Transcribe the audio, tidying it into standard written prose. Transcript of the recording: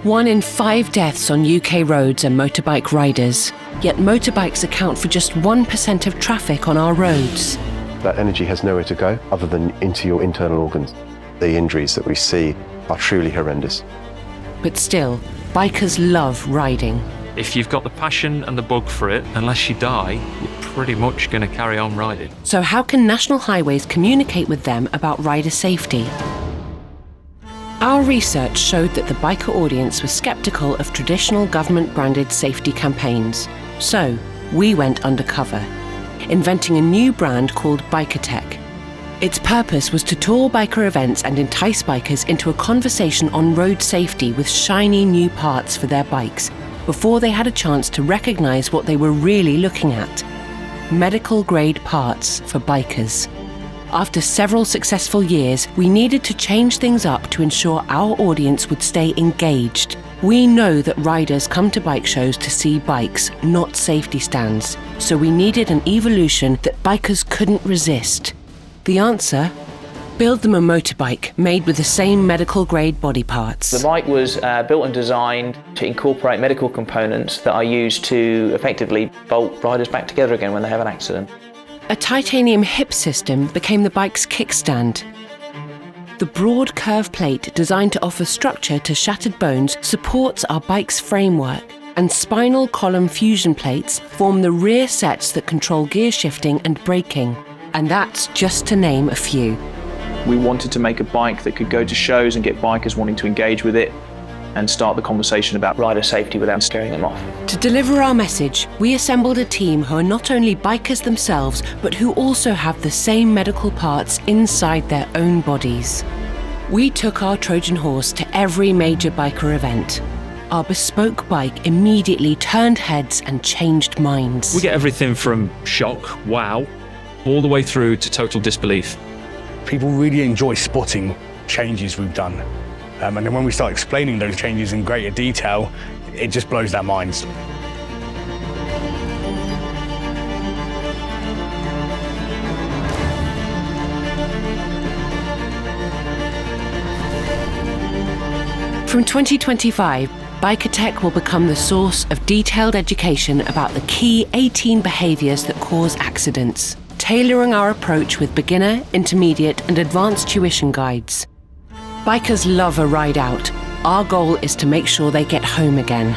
1 in 5 deaths on UK roads are motorbike riders, yet motorbikes account for just 1% of traffic on our roads. That energy has nowhere to go other than into your internal organs. The injuries that we see are truly horrendous. But still, bikers love riding. If you've got the passion and the bug for it, unless you die, you're pretty much going to carry on riding. So how can national highways communicate with them about rider safety? Our research showed that the biker audience was sceptical of traditional government-branded safety campaigns. So we went undercover, inventing a new brand called Bikertek. Its purpose was to tour biker events and entice bikers into a conversation on road safety with shiny new parts for their bikes before they had a chance to recognise what they were really looking at: medical-grade parts for bikers. After several successful years, we needed to change things up to ensure our audience would stay engaged. We know that riders come to bike shows to see bikes, not safety stands, so we needed an evolution that bikers couldn't resist. The answer? Build them a motorbike made with the same medical-grade body parts. The bike was built and designed to incorporate medical components that are used to effectively bolt riders back together again when they have an accident. A titanium hip system became the bike's kickstand. The broad curve plate, designed to offer structure to shattered bones, supports our bike's framework, and spinal column fusion plates form the rear sets that control gear shifting and braking. And that's just to name a few. We wanted to make a bike that could go to shows and get bikers wanting to engage with it and start the conversation about Rider safety without scaring them off. To deliver our message, we assembled a team who are not only bikers themselves, but who also have the same medical parts inside their own bodies. We took our Trojan horse to every major biker event. Our bespoke bike immediately turned heads and changed minds. We get everything from shock, wow, all the way through to total disbelief. People really enjoy spotting changes we've done. And then when we start explaining those changes in greater detail, it just blows their minds. From 2025, Bikertek will become the source of detailed education about the key 18 behaviours that cause accidents, tailoring our approach with beginner, intermediate and advanced tuition guides. Bikers love a ride out. Our goal is to make sure they get home again.